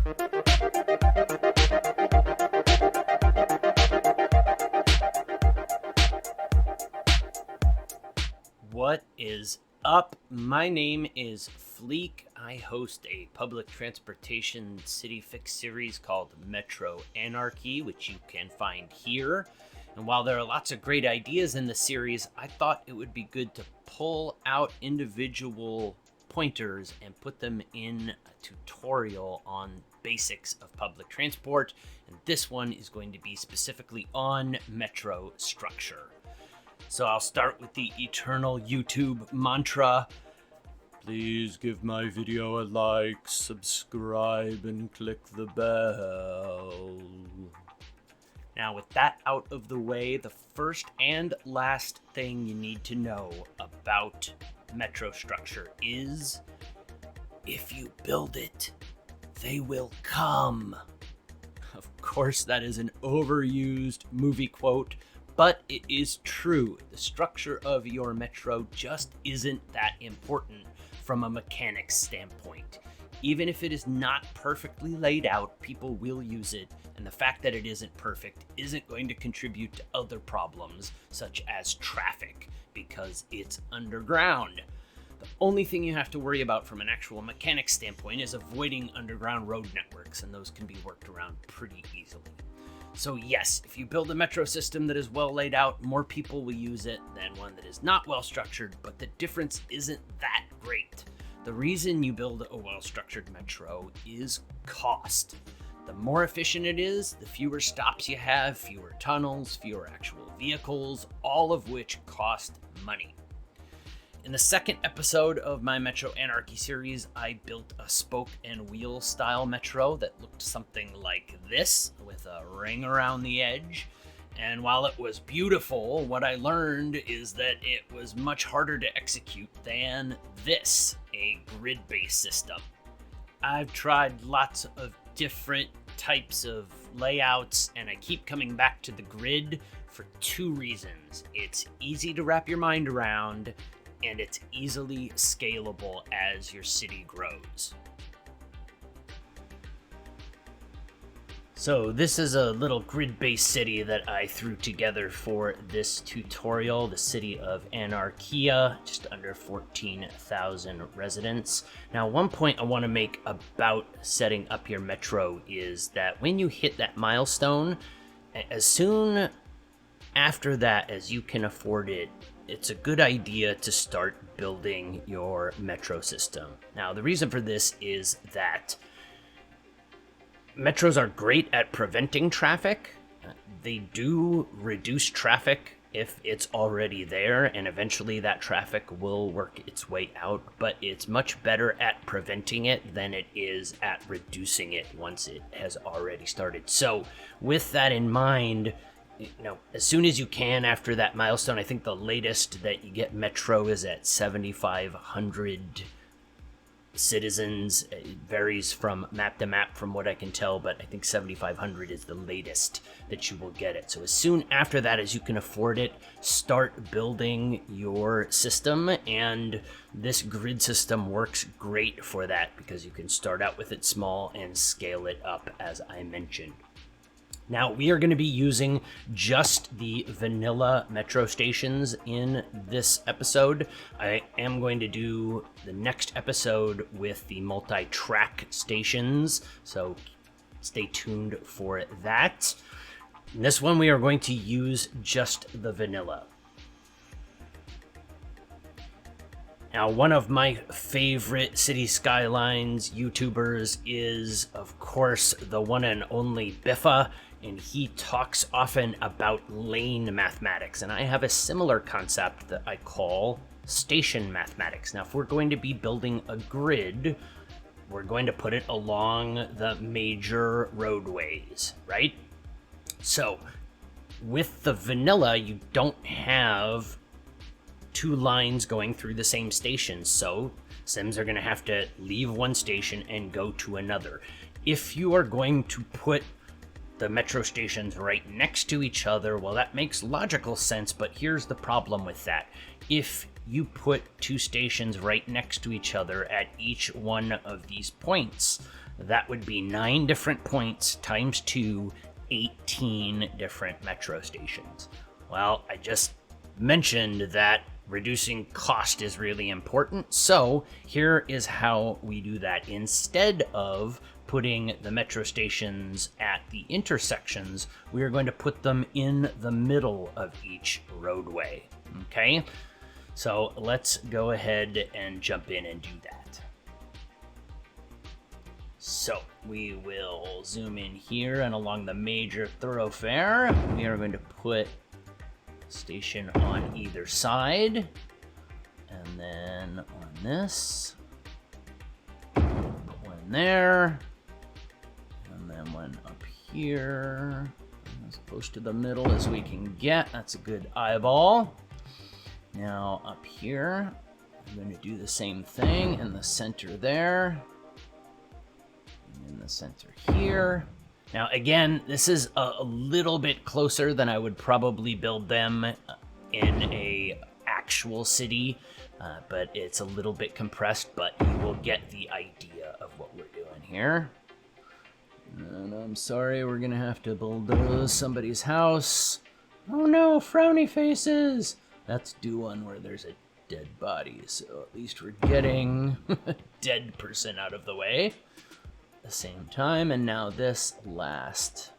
What is up? My name is Fleek. I host a public transportation city fix series called Metro Anarchy, which you can find here. And while there are lots of great ideas in the series, I thought it would be good to pull out individual pointers and put them in a tutorial on basics of public transport. And this one is going to be specifically on metro structure. So I'll start with the eternal YouTube mantra. Please give my video a like, subscribe, and click the bell. Now, with that out of the way, the first and last thing you need to know about metro structure is, if you build it, they will come. Of course, that is an overused movie quote, but it is true. The structure of your metro just isn't that important from a mechanics standpoint. Even if it is not perfectly laid out, people will use it, and the fact that it isn't perfect isn't going to contribute to other problems, such as traffic, because it's underground. The only thing you have to worry about from an actual mechanics standpoint is avoiding underground road networks, and those can be worked around pretty easily. So yes, if you build a metro system that is well laid out, more people will use it than one that is not well structured, but the difference isn't that great. The reason you build a well-structured metro is cost. The more efficient it is, the fewer stops you have, fewer tunnels, fewer actual vehicles, all of which cost money. In the second episode of my Metro Anarchy series, I built a spoke and wheel style metro that looked something like this, with a ring around the edge. And while it was beautiful, what I learned is that it was much harder to execute than this, a grid-based system. I've tried lots of different types of layouts, and I keep coming back to the grid for two reasons. It's easy to wrap your mind around, and it's easily scalable as your city grows. So this is a little grid-based city that I threw together for this tutorial, the city of Anarchia, just under 14,000 residents. Now, one point I want to make about setting up your metro is that when you hit that milestone, as soon after that as you can afford it, it's a good idea to start building your metro system. Now, the reason for this is that metros are great at preventing traffic. They do reduce traffic if it's already there, and eventually that traffic will work its way out, but it's much better at preventing it than it is at reducing it once it has already started. So with that in mind, as soon as you can after that milestone, I think the latest that you get metro is at 7,500 citizens. It varies from map to map from what I can tell, but I think 7,500 is the latest that you will get it. So as soon after that as you can afford it, start building your system, and this grid system works great for that because you can start out with it small and scale it up, as I mentioned. Now, we are going to be using just the vanilla metro stations in this episode. I am going to do the next episode with the multi-track stations, so stay tuned for that. In this one, we are going to use just the vanilla. Now, one of my favorite City Skylines YouTubers is, of course, the one and only Biffa, and he talks often about lane mathematics, and I have a similar concept that I call station mathematics. Now, if we're going to be building a grid, we're going to put it along the major roadways, right? So, with the vanilla, you don't have two lines going through the same station, so Sims are going to have to leave one station and go to another. If you are going to put the metro stations right next to each other, well, that makes logical sense, but here's the problem with that. If you put two stations right next to each other at each one of these points, that would be 9 different points times 2, 18 different metro stations. Well, I just mentioned that reducing cost is really important, so here is how we do that. Instead of putting the metro stations at the intersections, we are going to put them in the middle of each roadway. Okay, so let's go ahead and jump in and do that. So we will zoom in here, and along the major thoroughfare, we are going to put a station on either side, and then on this, put one there, and then one up here, as close to the middle as we can get. That's a good eyeball. Now up here, I'm going to do the same thing in the center there, and in the center here. Now again, this is a little bit closer than I would probably build them in a actual city, but it's a little bit compressed, but you will get the idea of what we're doing here. And I'm sorry, we're gonna have to bulldoze somebody's house. Oh no, frowny faces! Let's do one where there's a dead body, so at least we're getting a dead person out of the way at the same time. And now this last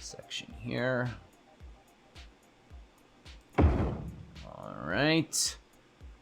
section here. All right.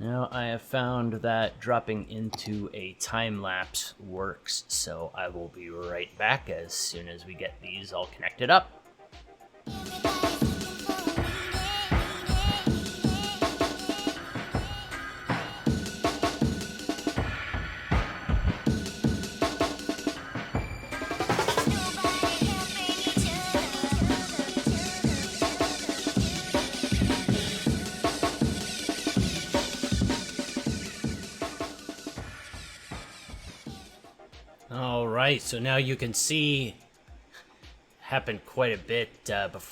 Now I have found that dropping into a time lapse works, so I will be right back as soon as we get these all connected up. All right, so now you can see happened quite a bit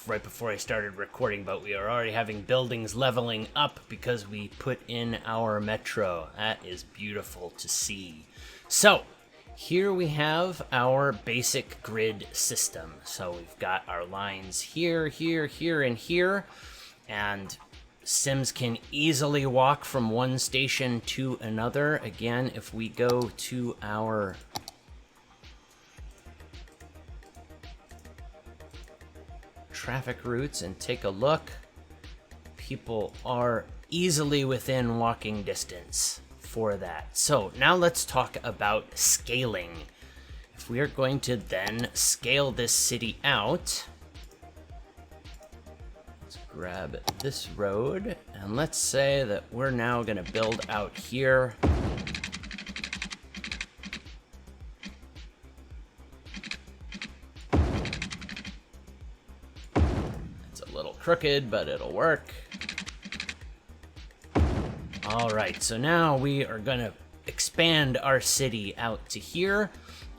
right before I started recording, but we are already having buildings leveling up because we put in our metro. That is beautiful to see. So here we have our basic grid system. So we've got our lines here, here, here, and here, and Sims can easily walk from one station to another. Again, if we go to our traffic routes and take a look, people are easily within walking distance for that. So now let's talk about scaling. If we are going to then scale this city out, let's grab this road, and let's say that we're now going to build out here. Crooked, but it'll work. All right, so now we are gonna expand our city out to here,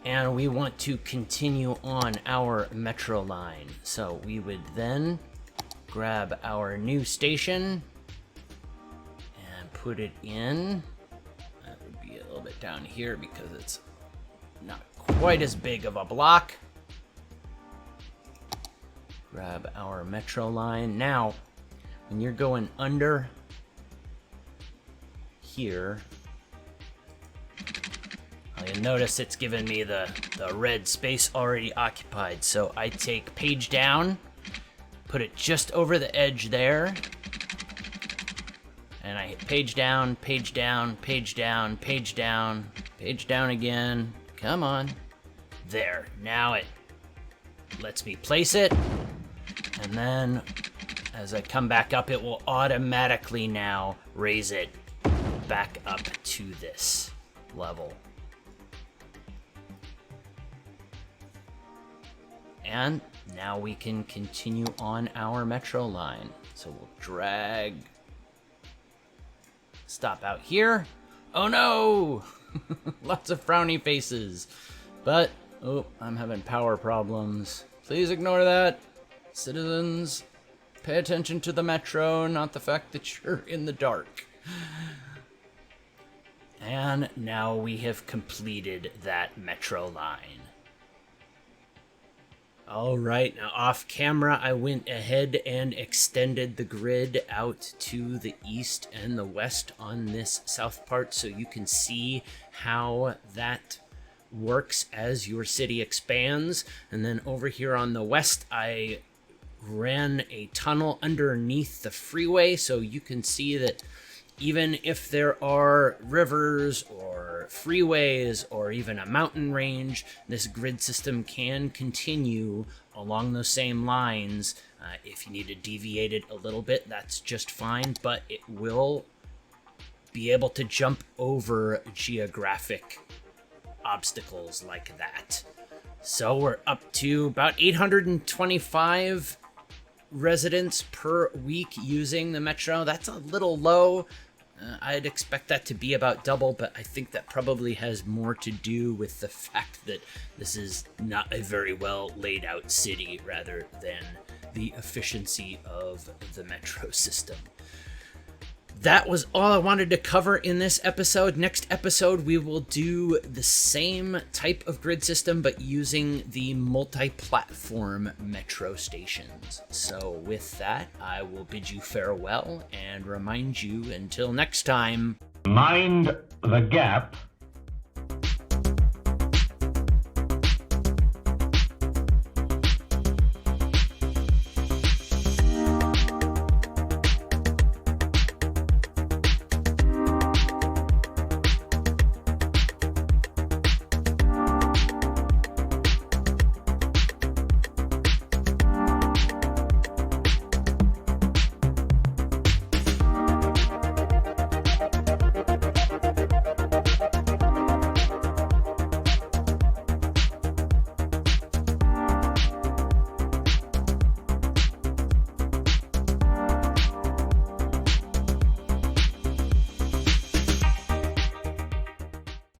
and we want to continue on our metro line. So we would then grab our new station and put it in. That would be a little bit down here because it's not quite as big of a block. Grab our metro line. Now, when you're going under here, you'll notice it's given me the red space already occupied. So I take page down, put it just over the edge there, and I hit page down, page down, page down, page down, page down again. Come on. There. Now it lets me place it. And then, as I come back up, it will automatically now raise it back up to this level. And now we can continue on our metro line. So we'll drag, stop out here. Oh no! Lots of frowny faces. But, oh, I'm having power problems. Please ignore that. Citizens, pay attention to the metro, not the fact that you're in the dark. And now we have completed that metro line. All right, now off camera, I went ahead and extended the grid out to the east and the west on this south part so you can see how that works as your city expands. And then over here on the west, I ran a tunnel underneath the freeway so you can see that even if there are rivers or freeways or even a mountain range, this grid system can continue along those same lines. If you need to deviate it a little bit, that's just fine, but it will be able to jump over geographic obstacles like that. So we're up to about 825 residents per week using the metro. That's a little low. I'd expect that to be about double, but I think that probably has more to do with the fact that this is not a very well laid out city rather than the efficiency of the metro system. That was all I wanted to cover in this episode. Next episode, we will do the same type of grid system, but using the multi-platform metro stations. So with that, I will bid you farewell and remind you until next time. Mind the gap.